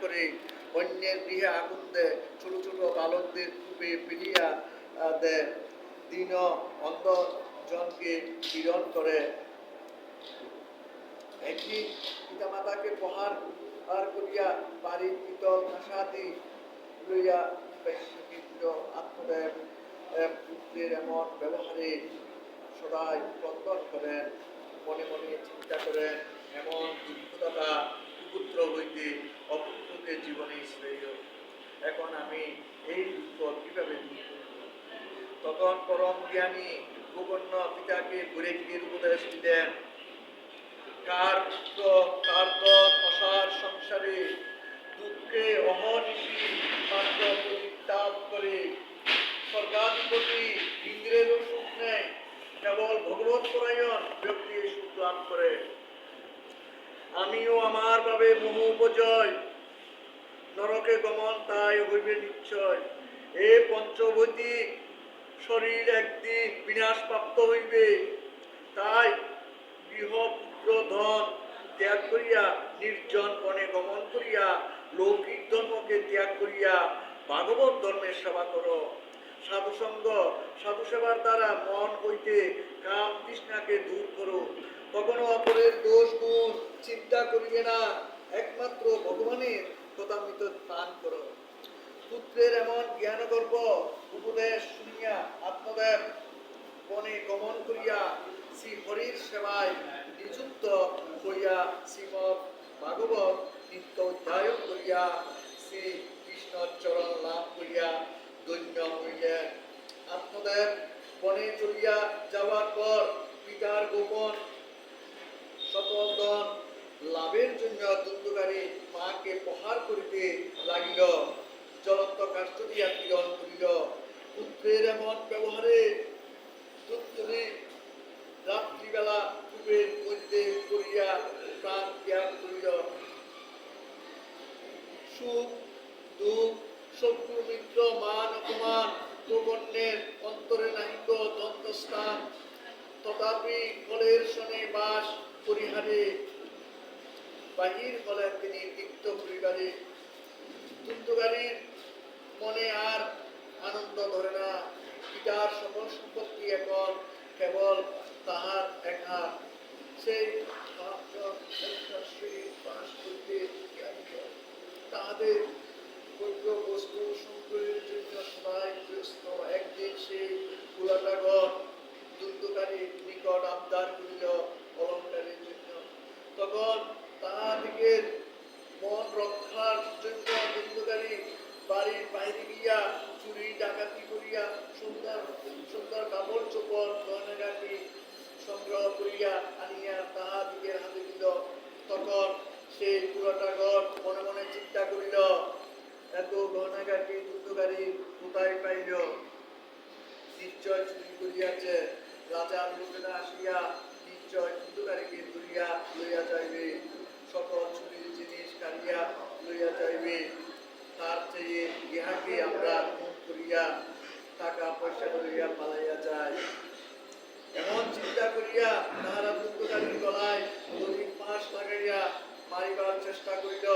করে অন্যের গৃহে আগুন দেয়, ছোট ছোট বালকদের কূপে ফেলিয়া দেয়, দীন অন্ধ জনকে পীড়ন করে। একদিন পিতামাতাকে প্রহার করিয়া বাড়ির পিতল কাঁসাদি লইয়া বেশ্যকৃত্য আত্মদেব পুত্রের এমন ব্যবহারে সদাই ক্রন্দন করেন, মনে মনে চিন্তা করেন, এমন দুঃখদাতা কুপুত্র হইতে অপুত্রকে জীবনে শ্রেয়। এখন আমি এই দুঃখ কিভাবে দূর করব? তখন পরম জ্ঞানী ভূগণ্য পিতাকে ঘুরে গিয়ে উপদেশ দিলেন, কার পুত্র কার দন অসার সংসারে দুঃখে অহর্নিশি মাত্র পরিত্যাগ করে স্বর্গাধিপতি ইন্দ্রেরও সুখ নেয়, কেবল ভগবত পরায়ণ ব্যক্তি সুখ লাভ করে। আমিও আমার ভাবে মোহ উপজয়, নরকে গমন তাই হইবে নিশ্চয়। এ পঞ্চভৌতিক শরীর একদিন বিনাশপ্রাপ্ত হইবে, তাই গৃহ পুত্র ধন ত্যাগ করিয়া নির্জন বনে গমন করিয়া লৌকিক ধর্মকে ত্যাগ করিয়া ভাগবত ধর্মের সেবা করো। সাধুসঙ্গ সাধু সেবার দ্বারা মন হইতে কাম তৃষ্ণাকে দূর করো। কখনো অপরের দোষ গুণ চিন্তা করিবে না, একমাত্র ভগবানের কথামৃত পান করো। পুত্রের এমন জ্ঞানগর্ভ উপদেশ শুনিয়া আত্মদেব বনে গমন করিয়া শ্রী হরির সেবায় নিযুক্ত হইয়া শ্রীমৎ ভাগবত নিত্য অধ্যয়ন করিয়া শ্রী কৃষ্ণর চরণ লাভ করিয়া ধন্য হইলেন। আত্মদেব বনে চলিয়া যাওয়ার পর পিতার গোপন সকলদন লাভের জন্য দুন্দুকারী মাকে প্রহার করিতে লাগিল, জ্বলন্ত কাষ্ঠ দিয়া পীড়ন করিল। পুত্রের এমন ব্যবহারে দুন্দুকারী রাত্রিবেলা কূপের মধ্যে পড়িয়া প্রাণ ত্যাগ করিল। সুখ দুঃখ শত্রু মিত্র মান অপমান প্রবন্যের অন্তরে নাহিক দন্তস্থান, তথাপি ফলের শনে বাস পরিহারে বাহির হলেন তিনি তিক্ত পরিবারে। দুন্দুকারীর মনে আর আনন্দ ধরে না, পিতার সকল সম্পত্তি এখন কেবল তাহার একা। সেই তাহাদের বৈধ বস্তু সংগ্রহের জন্য সবাই ব্যস্ত। একদিন সেই পুরাটাগণ দুন্দুকারীর নিকট আবদার করিল অলঙ্কারের জন্য। তখন তাহাদিগের মন রক্ষার জন্য দুন্দুকারী বাড়ির বাইরে গিয়া চুরি ডাকাতি করিয়া সুন্দর সুন্দর কাপড় চোপড় গয়নাগাটি সংগ্রহ করিয়া আনিয়া তাহাদিগের হাতে দিল। তখন সেই পুরাটাগণ মনে মনে চিন্তা করিল, এত গয়নাগাটি দুন্দুকারী কোথায় পাইল? নিশ্চয় চুরি করিয়াছে। রাজার লোকেরা আসিয়া নিশ্চয় দুন্দুকারীকে ধরিয়া লইয়া যাইবে, সকল চুরির জিনিস কাড়িয়া লইয়া যাইবে। তার চেয়ে ইহাকে আমরা খুন করিয়া টাকা পয়সা লইয়া পালাইয়া যায়। এমন চিন্তা করিয়া তাহারা দুন্দুকারীর গলায় দড়ির ফাঁস লাগাইয়া মারিবার চেষ্টা করিল,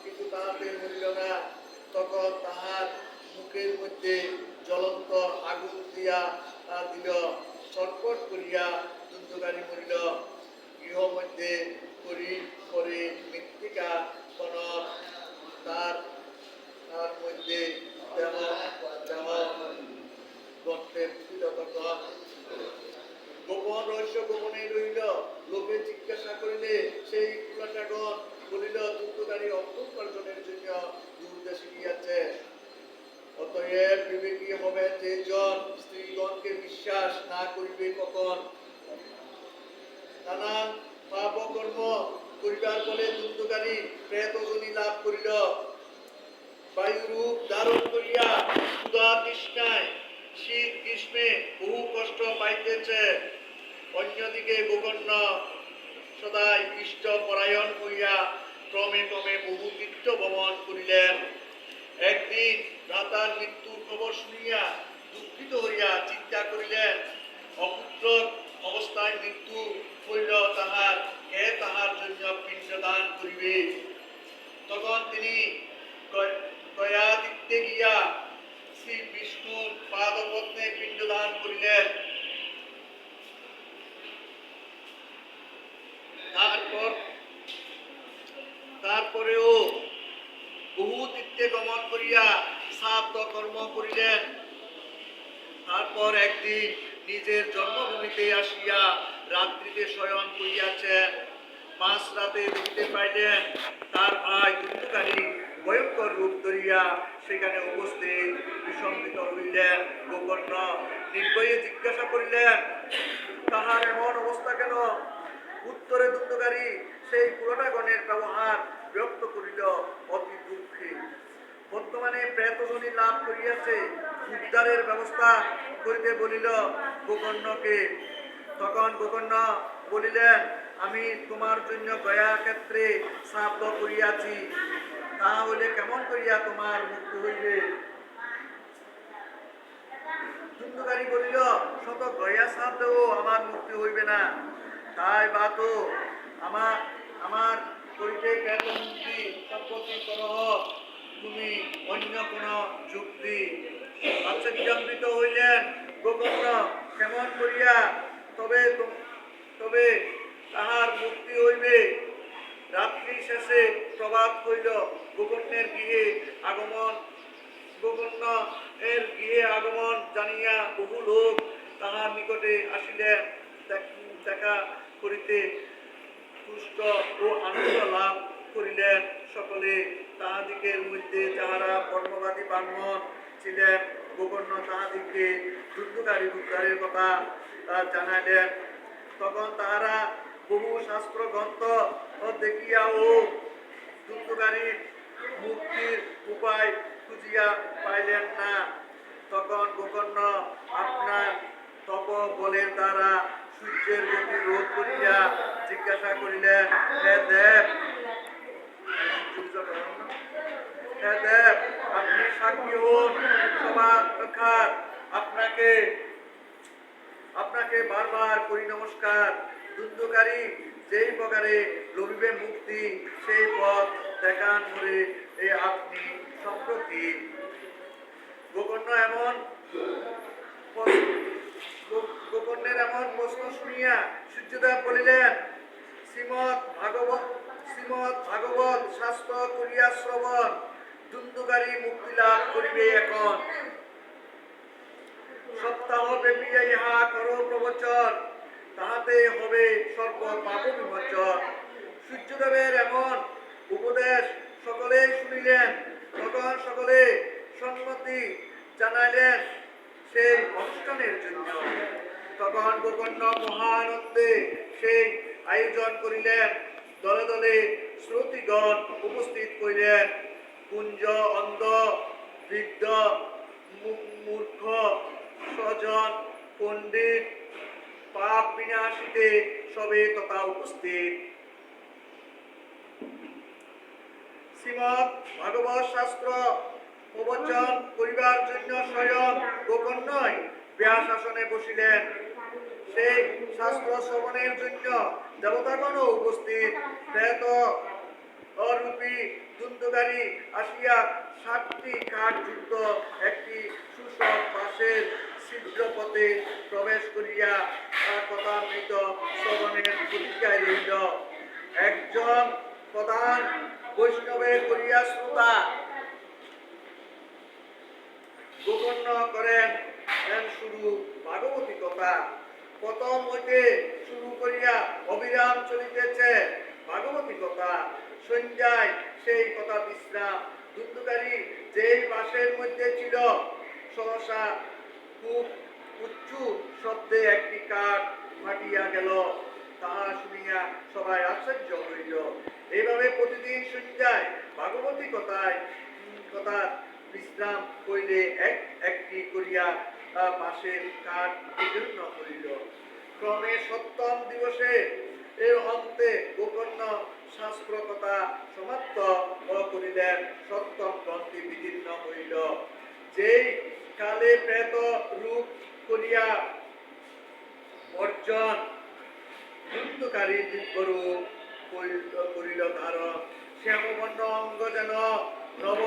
কিন্তু তাহাতে মরিল না। তখন তাহার মুখের মধ্যে জ্বলন্ত আগুন দিয়া দিল, ছটফট করিয়া দুন্দুকারী মরিল। গৃহ মধ্যে করি করে মৃত্তিকা কনক তার মধ্যে দেহ দেহ গর্তে ফুটিল। তখন গোপন রহস্য গোপনে রহিল। লোকে জিজ্ঞাসা করিলে সেই পুরাটাগণ বলিল, দুন্দুকারী অর্থ উপার্জনের জন্য দূর দেশে গিয়াছে। অতএব বিবেকী হবে যে জন স্ত্রীগণকে বিশ্বাস না করিবে কখন। নানান পাপ কর্ম করিবার ফলে দুন্দুকারী প্রেতযোনি লাভ করিল। বায়ুরূপ ধারণ করিয়া ক্ষুধা তৃষ্ণায় শীত গ্রীষ্মে বহু কষ্ট পাইতেছে। অন্যদিকে গোকর্ণ সদাই ইষ্ট পরায়ণ হইয়া ক্রমে ক্রমে বহু তীর্থ ভ্রমণ করিলেন। একদিন ভ্রাতার মৃত্যুর খবর শুনিয়া দুঃখিত হইয়া চিন্তা করিলেন, অপুত্র অবস্থায় মৃত্যু হইল তাহার, কে তাহার জন্য পিণ্ডদান করিবে? তখন তিনি গয়া দিতে গিয়া শ্রী বিষ্ণুর পাদপদ্মে পিণ্ডদান করিলেন। তারপরেও বহু তীর্থে গমন করিয়া শ্রাদ্ধ কর্ম করিলেন। তারপর একদিন নিজের জন্মভূমিতে আসিয়া রাত্রিতে শয়ন করিয়াছেন। মাঝ রাতে দেখতে পাইলেন তার ভাই দুন্দুকারী ভয়ঙ্কর রূপ ধরিয়া সেখানে উপস্থিত। বিসম্মিত হইলেন। গোকর্ণ নির্ভয়ে জিজ্ঞাসা করিলেন, তাহার এমন অবস্থা কেন? উত্তরে দুন্দুকারী সেই পুরোটাগণের ব্যবহার ব্যক্ত করিল অতি দুঃখী। বর্তমানে প্রেতজনী লাভ করিয়াছে, উদ্ধারের ব্যবস্থা করিতে বলিল গোকর্ণকে। তখন গোকর্ণ বলিলেন, আমি তোমার জন্য গয়া ক্ষেত্রে শ্রাদ্ধ করিয়াছি, তাহলে কেমন করিয়া তোমার মুক্তি হইবে? দুন্দুকারী বলিল, শত গয়া শ্রাদ্ধেও আমার মুক্তি হইবে না। তাই বা তো আমার করিতে কেন মুক্তি সম্পত্তি করহ তুমি অন্য কোন যুক্তি? আশ্চর্যান্বিত হইলেন গোকর্ণ, কেমন করিয়া তবে তাহার মুক্তি হইবে? রাত্রি শেষে প্রভাত হইল। গোকর্ণের গৃহে আগমন জানিয়া বহু লোক তাহার নিকটে আসিলেন। দেখা করিতে তুষ্ট ও আনন্দ লাভ করিলেন। সকলে তাহাদিগের মধ্যে যাহারা কর্মবাদী ব্রাহ্মণ ছিলেন, গোকর্ণ তাহাদিগকে দুন্দুকারী উদ্ধারের কথা জানাইলেন। তখন তাহারা বহু শাস্ত্র গ্রন্থ দেখিয়া ও দুন্দুকারীর মুক্তির উপায় খুঁজিয়া পাইলেন না। তখন গোকর্ণ আপনার তপবলের দ্বারা সূর্যের গতি রোধ করিয়া জিজ্ঞাসা করিলেন, হে দেব, আপনি সাক্ষী হন সবার আপনাকে বারবার করি নমস্কার। দুন্দুকারী যেই প্রকারে লভিবে মুক্তি, সেই পথ দেখান করে আপনি সম্প্রতি। গোকর্ণের এমন প্রশ্ন শুনিয়া সূর্যদেব বলিলেন, শ্রীমৎ ভাগবত শাস্ত্র করিয়া শ্রবণ, দুন্দুকারী মুক্তি লাভ করিবে এখন। সপ্তাহ ব্যাপী ইহা করো প্রবচন, তাহাতে হবে সর্ব পাপ বিমোচন। সূর্যদেবের এমন উপদেশ সকলে শুনিলেন। তখন সকলে সম্মতি জানাইলেন সেই অনুষ্ঠানের জন্য। তখন গোকর্ণ মহানন্দে সেই আয়োজন করিলেন। দলে দলে শ্রোতৃগণ উপস্থিত করিলেন। কুঞ্জ, অন্ধ, বৃদ্ধ, মূর্খ, স্বজন, পণ্ডিত, পাপ বিনাশীতে সবে তথা উপস্থিত। শ্রীমৎ ভাগবত শাস্ত্র প্রবচন করিবার জন্য স্বয়ং গোকর্ণই ব্যাস আসনে বসিলেন। সেই শাস্ত্র শ্রবণের জন্য দেবতাগণ উপস্থিত। প্রেত অরূপী দুন্দুকারী আসিয়া 7টি কাঠ যুক্ত একটি সুষম বাঁশের ছিদ্র পথে প্রবেশ করিয়া কথামৃত শ্রবণের প্রতীক্ষায় রইল। একজন প্রধান বৈষ্ণবে করিয়া শ্রোতা গোকর্ণ করেন শুরু ভাগবতী কথা। প্রথম হইতে শুরু করিয়া অবিরাম চলিতেছে ভাগবতী কথা। সন্ধ্যায় সেই কথা বিশ্রাম। দুন্দুকারী যেই বাসের মধ্যে ছিল, সহসা খুব উচ্চ শব্দে একটি কাঠ ফাটিয়া গেল। তাহা শুনিয়া সবাই আশ্চর্য হইল। এইভাবে প্রতিদিন সন্ধ্যায় ভাগবতী কথা বিশ্রাম করিলে একটি করিয়া বাঁশের কাঠ বিদীর্ণ হইল। ক্রমে 7ম দিবসে এর অন্তে গোকর্ণ শাস্ত্র কথা সমাপ্ত করিলেন। 7ম গ্রন্থি বিদীর্ণ হইল। যেই কালে প্রেত রূপ করিয়া অর্জন দুন্দুকারী দিব্যরূপ করিল ধারণ। শ্যামবর্ণ অঙ্গ যেন নব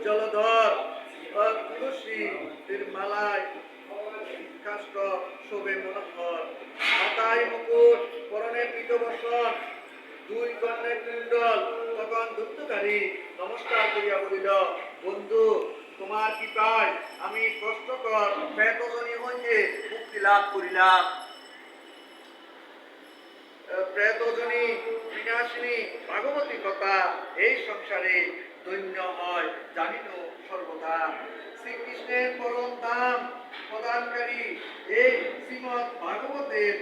জলধর তুলসী মালায় কাষ্ট শোভে মনোহর, মাথায় মুকুট পরনে পীতবসন, দুই কর্ণে কুণ্ডল। তখন ধূর্তকারী নমস্কার করিয়া বলিল, বন্ধু তোমার কৃপায় আমি কষ্টকর প্রেতজনী হইতে মুক্তি লাভ করিলাম। প্রেতজনী বিনাশিনী ভাগবতী কথা এই সংসারে দৈন্য হয় জানিন সর্বদা। শ্রীকৃষ্ণের পরম ধাম প্রদানকারী এই শ্রীমৎ ভাগবতের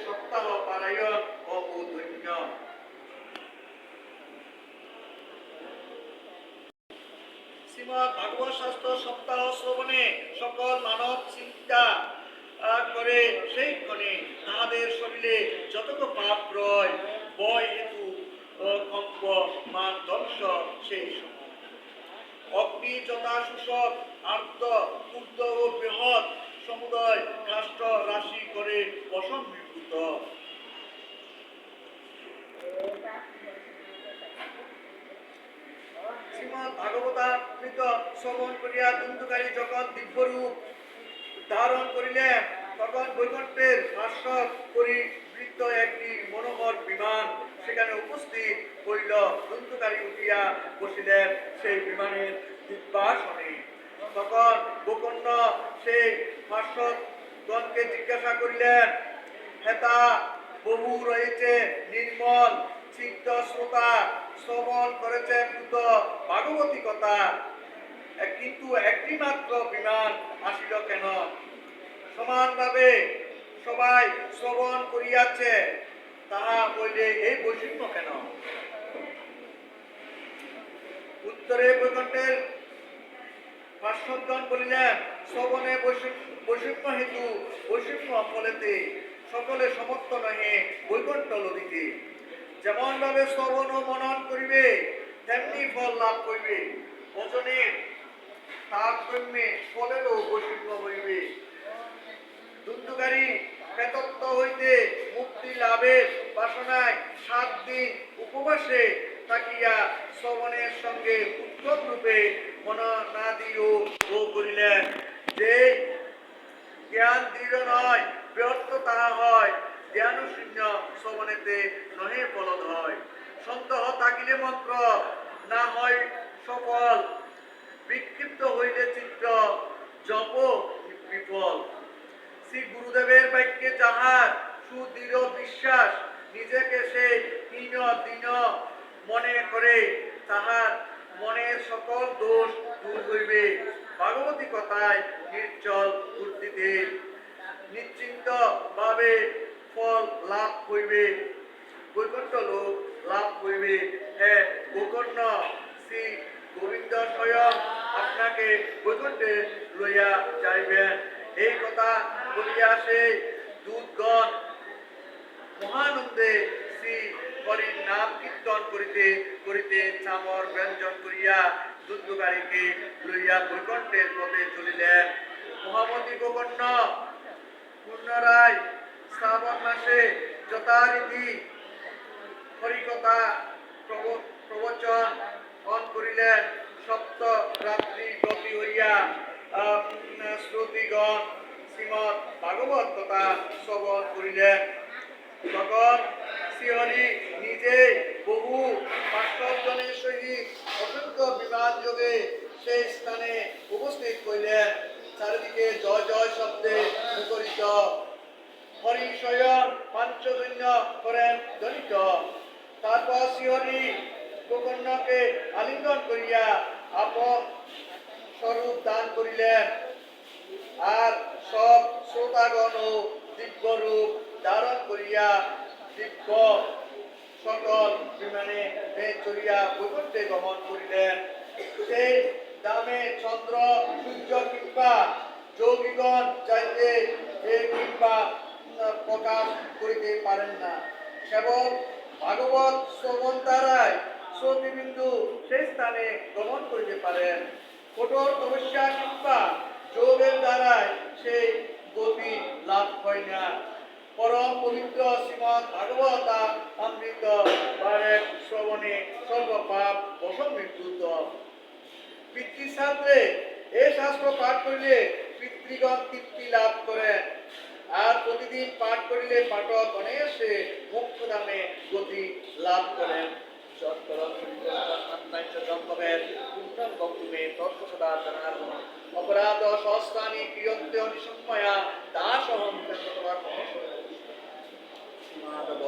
সপ্তাহ পারায়ণ অবধন্য। শ্রীমৎ ভাগবত শাস্ত্র সপ্তাহ শ্রবণে সকল মানব চিন্তা করে সেই ক্ষণে তাহাদের শরীরে যতটুকু পাপ রয় বয় হেতু কম্প মান ধ্বংস সেই সময় অগ্নি যথা শোষক আর্ত ঊর্ধ্ব ও বৃহৎ সমুদয় কাষ্ঠ রাশি করে অসম্মিলিত। শ্রীমৎ ভাগবতামৃত শ্রবণ করিয়া ধুন্ধুকারী যখন দিব্যরূপ ধারণ করিলেন তখন বৈকুণ্ঠের ভাস্কর পরিবৃত্ত একটি মনোহর বিমান সেখানে উপস্থিত হইল। ধুন্ধুকারী উঠিয়া বসিলেন সেই বিমানের দিব্যাসনে। তখন গোকর্ণ সেই ভাস্করগণকে জিজ্ঞাসা করিলেন, হেতা বহু রয়েছে নির্মল চিত্ত শ্রোতা শ্রবণ করেছে দ্রুত ভাগবতী কথা, কিন্তু একটি মাত্র বিমান আসিল কেন? সমানভাবে সবাই শ্রবণ করিয়াছে, তাহা বললে এই বৈষম্য কেন? উত্তরে বৈকুণ্ঠের ভাস্করগণ বলিলেন, শ্রবণে বৈষম্য হেতু বৈষম্য ফলেতে সকলে সমর্থ নহে বৈকুণ্ঠ লভিতে। যেমন ভাবে শ্রবণ ও মনন করিবে তেমনি ফল লাভ করিবে, ওজনের তারতম্যে ফলেরও বৈষম্য হইবে। ধুন্ধুকারী প্রেতত্ব হইতে মুক্তি লাভের বাসনায় 7 দিন উপবাসে থাকিয়া শ্রবণের সঙ্গে উত্তম রূপে মননাদি ও করিলেন। যে জ্ঞান দৃঢ় নয় ব্যর্থ তাহা হয়, জ্ঞান শূন্য শ্রবণেতে নহে ফলদ হয়। সন্দেহ থাকিলে মন্ত্র না হয় সফল, বিক্ষিপ্ত হইলে চিত্র জপ বিফল। শ্রী গুরুদেবের বাক্যে যাহার সুদৃঢ় বিশ্বাস, নিজেকে সে হীন দীন মনে করে, তাহার মনের সকল দোষ দূর হইবে। ভাগবতী কথায় নির্চল বুদ্ধিতে নিশ্চিন্ত ভাবে ফল লাভ হইবে, বৈকুণ্ঠ লোক লাভ হইবে। হে গোকর্ণ, শ্রী গোবিন্দ স্বয়ং আপনাকে বৈকুণ্ঠে লইয়া যাইবেন। এই কথা বলিয়া সেই দূতগণ মহানন্দে শ্রী হরির নাম কীর্তন করিতে করিতে চামর ব্যঞ্জন করিয়া ধুন্ধুকারীকে লইয়া বৈকুণ্ঠের পথে চলিলেন। মহামতি গোকর্ণ পুনরায় শ্রাবণ মাসে যথারীতি হরিকথা প্রবচন করিলেন। সপ্ত রাত্রি ব্রতী হইয়া শ্রোতৃগণ শ্রীমৎ ভাগবত কথা শ্রবণ করিলেন। তখন শ্রীহরি নিজে বহু পার্শ্বজনের সহিত অসংখ্য বিমান যোগে সেই স্থানে উপস্থিত হইলেন। চারিদিকে জয় জয় শব্দে মুখরিত। হরি স্বয়ং পাঞ্চজন্য করেন ধ্বনিত। তারপর শ্রীহরি গোকর্ণকে আলিঙ্গন করিয়া আপন স্বরূপ দান করিলেন, আর সব শ্রোতাগণ ও দিব্য রূপ ধারণ করিয়া দিব্য সকল বিমানে চড়িয়া বৈকুণ্ঠে গমন করিলেন। সেই দামে চন্দ্র সূর্য কিংবা যোগীগণ চাইতে কিংবা প্রকাশ করিতে পারেন না। কেবল ভাগবত শ্রবণ দ্বারাই শ্রোতৃবিন্দু সেই স্থানে গমন করিতে পারেন। কঠোর তপস্যা কিংবা যোগের দ্বারাই সেই গতি লাভ হয় না। পরম পবিত্র শ্রীমৎ ভাগবত অমৃত বারের শ্রবণে সর্বপাপ অসম্মিলিত। পিতৃ ছাত্রে এই শাস্ত্র পাঠ করিলে পিতৃগণ তৃপ্তি লাভ করেন, আর প্রতিদিন পাঠ করিলে পাঠক অনায়াসে মোক্ষধামে গতি লাভ করেন। অপরাধ সহস্রাণি ক্রিয়ন্তে অনিসম্ময়া দাসহং মাধব